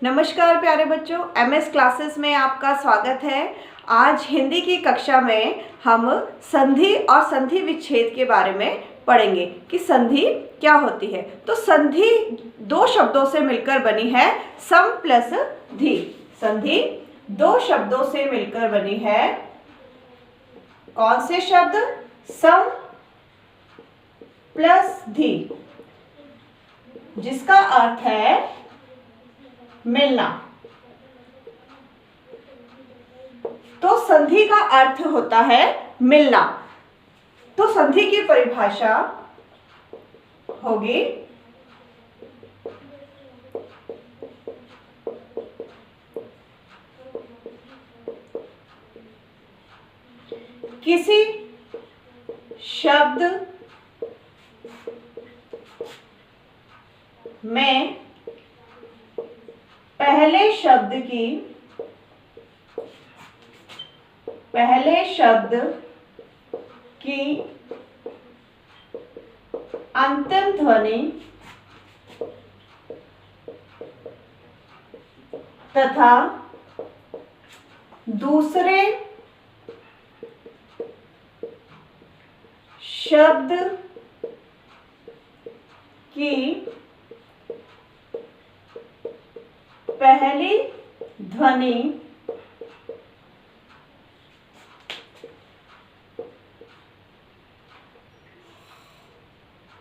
नमस्कार प्यारे बच्चों, एमएस क्लासेस में आपका स्वागत है। आज हिंदी की कक्षा में हम संधि और संधि विच्छेद के बारे में पढ़ेंगे कि संधि क्या होती है। तो संधि दो शब्दों से मिलकर बनी है, सम प्लस धी। संधि दो शब्दों से मिलकर बनी है। कौन से शब्द? सम प्लस धी, जिसका अर्थ है मिलना। तो संधि का अर्थ होता है मिलना। तो संधि की परिभाषा होगी किसी शब्द में पहले शब्द की अंतिम ध्वनि तथा दूसरे शब्द की पहली ध्वनि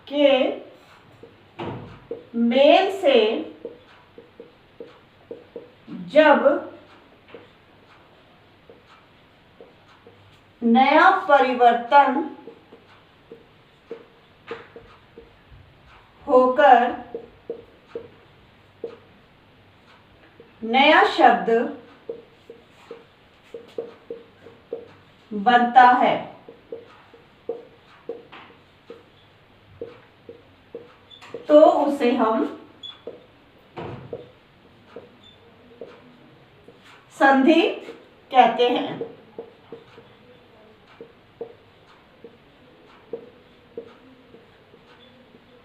के मेल से जब नया परिवर्तन होकर नया शब्द बनता है, तो उसे हम संधि कहते हैं।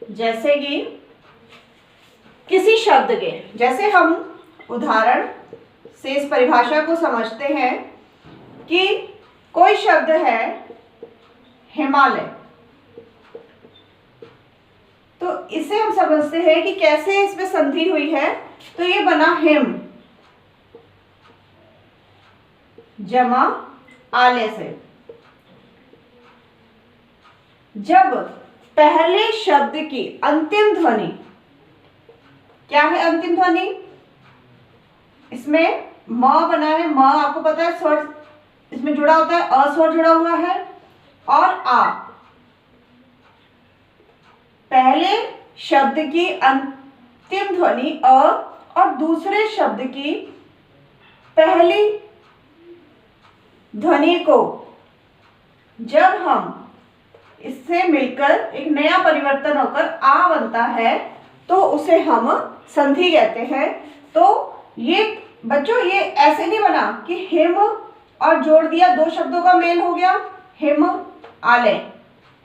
जैसे कि किसी शब्द के, जैसे हम उदाहरण से इस परिभाषा को समझते हैं कि कोई शब्द है हिमालय, तो इसे हम समझते हैं कि कैसे इसमें संधि हुई है। तो ये बना हिम जमा आले से। जब पहले शब्द की अंतिम ध्वनि, क्या है अंतिम ध्वनि? इसमें म बना है, म आपको पता है स्वर इसमें जुड़ा होता है, अ स्वर जुड़ा हुआ है और आ। पहले शब्द की अंतिम ध्वनि अ और दूसरे शब्द की पहली ध्वनि को जब हम इससे मिलकर एक नया परिवर्तन होकर आ बनता है, तो उसे हम संधि कहते हैं। तो ये बच्चों, ये ऐसे नहीं बना कि हिम और जोड़ दिया, दो शब्दों का मेल हो गया हिम आलय,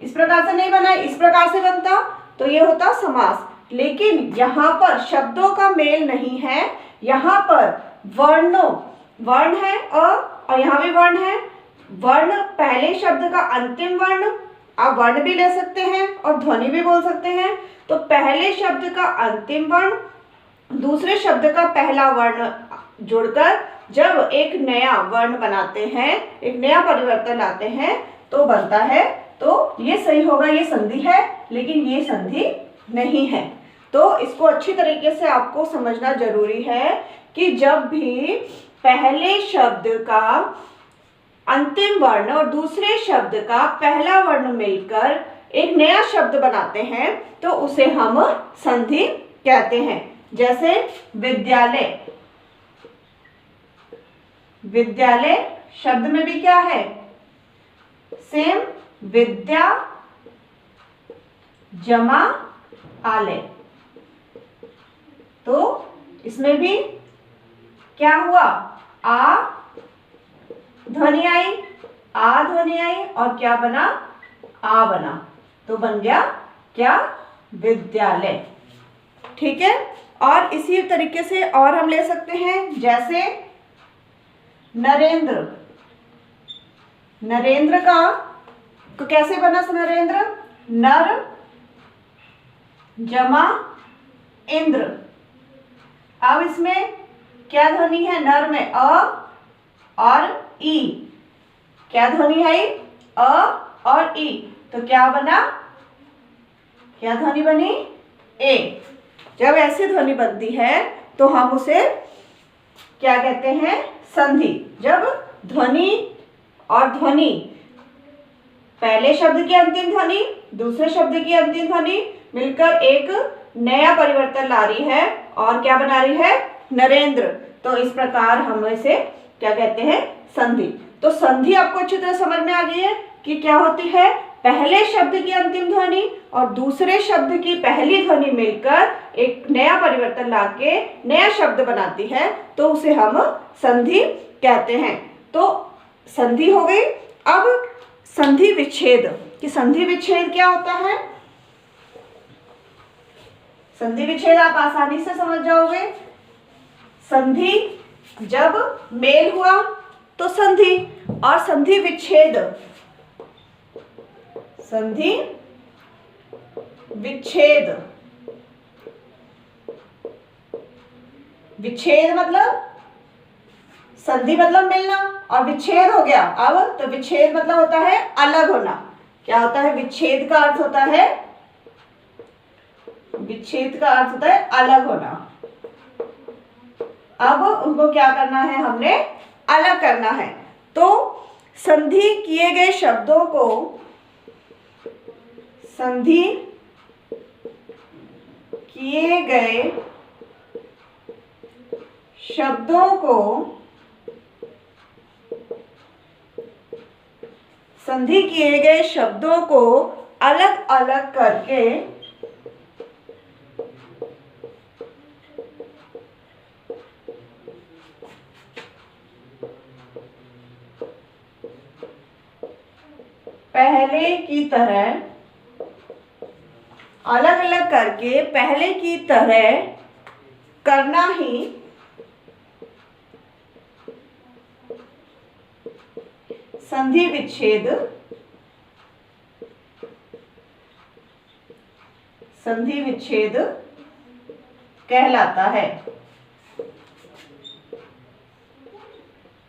इस प्रकार से नहीं बना। इस प्रकार से बनता तो ये होता समास। लेकिन यहाँ पर शब्दों का मेल नहीं है, यहाँ पर वर्ण है और यहाँ भी वर्ण है। वर्ण पहले शब्द का अंतिम वर्ण, आप वर्ण भी ले सकते हैं और ध्वनि भी बोल सकते हैं। तो पहले शब्द का अंतिम वर्ण दूसरे शब्द का पहला वर्ण जुड़कर जब एक नया वर्ण बनाते हैं, एक नया परिवर्तन लाते हैं, तो बनता है। तो ये सही होगा, ये संधि है, लेकिन ये संधि नहीं है। तो इसको अच्छी तरीके से आपको समझना जरूरी है कि जब भी पहले शब्द का अंतिम वर्ण और दूसरे शब्द का पहला वर्ण मिलकर एक नया शब्द बनाते हैं, तो उसे हम संधि कहते हैं। जैसे विद्यालय, विद्यालय शब्द में भी क्या है? सेम, विद्या जमा आलय। तो इसमें भी क्या हुआ? आ ध्वनि आई और क्या बना? आ बना। तो बन गया क्या? विद्यालय। ठीक है। और इसी तरीके से और हम ले सकते हैं, जैसे नरेंद्र। नरेंद्र का तो कैसे बना नरेंद्र? नर जमा इंद्र। अब इसमें क्या ध्वनि है? नर में अ और ई। क्या ध्वनि है? अ और ई। तो क्या बना? क्या ध्वनि बनी? ए। जब ऐसी ध्वनि बनती है तो हम उसे क्या कहते हैं? संधि। जब ध्वनि और ध्वनि, पहले शब्द की अंतिम ध्वनि, दूसरे शब्द की अंतिम ध्वनि मिलकर एक नया परिवर्तन ला रही है और क्या बना रही है? नरेंद्र। तो इस प्रकार हम इसे क्या कहते हैं? संधि। तो संधि आपको अच्छी तरह समझ में आ गई है कि क्या होती है? पहले शब्द की अंतिम ध्वनि और दूसरे शब्द की पहली ध्वनि मिलकर एक नया परिवर्तन लाके नया शब्द बनाती है, तो उसे हम संधि कहते हैं। तो संधि हो गई। अब संधि विच्छेद। कि संधि विच्छेद क्या होता है? संधि विच्छेद आप आसानी से समझ जाओगे। संधि जब मेल हुआ तो संधि, और संधि विच्छेद, संधि विच्छेद। विच्छेद मतलब, संधि मतलब मिलना और विच्छेद हो गया। अब तो विच्छेद मतलब होता है अलग होना। क्या होता है? विच्छेद का अर्थ होता है, विच्छेद का अर्थ होता है अलग होना। अब उनको क्या करना है? हमने अलग करना है। तो संधि किए गए शब्दों को, संधि किए गए शब्दों को, संधि किए गए शब्दों को अलग अलग करके पहले की तरह, अलग अलग करके पहले की तरह करना ही संधि विच्छेद, संधि विच्छेद कहलाता है।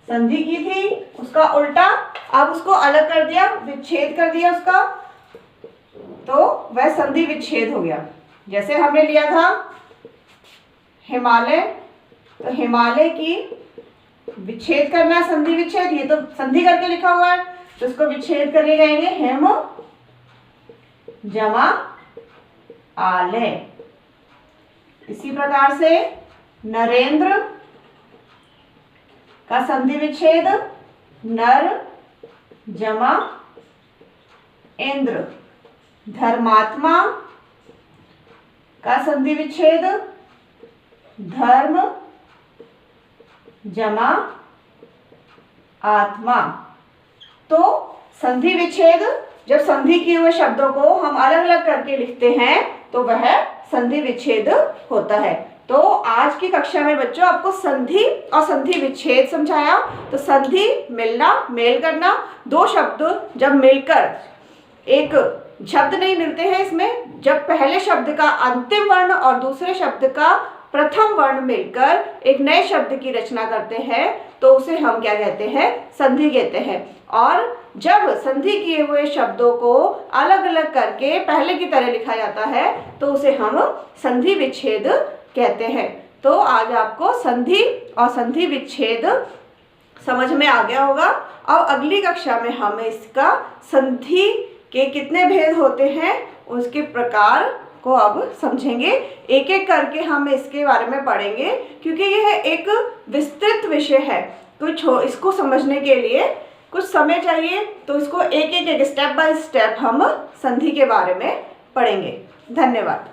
संधि की थी, उसका उल्टा, अब उसको अलग कर दिया, विच्छेद कर दिया उसका, तो वह संधि विच्छेद हो गया। जैसे हमने लिया था हिमालय, तो हिमालय की विच्छेद करना है, संधि विच्छेद। ये तो संधि करके लिखा हुआ है, तो उसको विच्छेद करके कहेंगे हेम जमा आलय। इसी प्रकार से नरेंद्र का संधि विच्छेद नर जमा इंद्र। धर्मात्मा का संधि विच्छेद धर्म जमा आत्मा। तो संधि विच्छेद, जब संधि किए हुए शब्दों को हम अलग अलग करके लिखते हैं तो वह संधि विच्छेद होता है। तो आज की कक्षा में बच्चों आपको संधि और संधि विच्छेद समझाया। तो संधि मिलना, मेल करना, दो शब्द जब मिलकर एक शब्द नहीं मिलते हैं, इसमें जब पहले शब्द का अंतिम वर्ण और दूसरे शब्द का प्रथम वर्ण मिलकर एक नए शब्द की रचना करते हैं तो उसे हम क्या कहते हैं? संधि कहते हैं। और जब संधि किए हुए शब्दों को अलग अलग करके पहले की तरह लिखा जाता है तो उसे हम संधि विच्छेद कहते हैं। तो आज आपको संधि और संधि विच्छेद समझ में आ गया होगा। अब अगली कक्षा में हम इसका संधि के कितने भेद होते हैं उसके प्रकार को अब समझेंगे। एक एक करके हम इसके बारे में पढ़ेंगे, क्योंकि यह एक विस्तृत विषय है। कुछ इसको समझने के लिए कुछ समय चाहिए, तो इसको एक एक स्टेप बाय स्टेप हम संधि के बारे में पढ़ेंगे। धन्यवाद।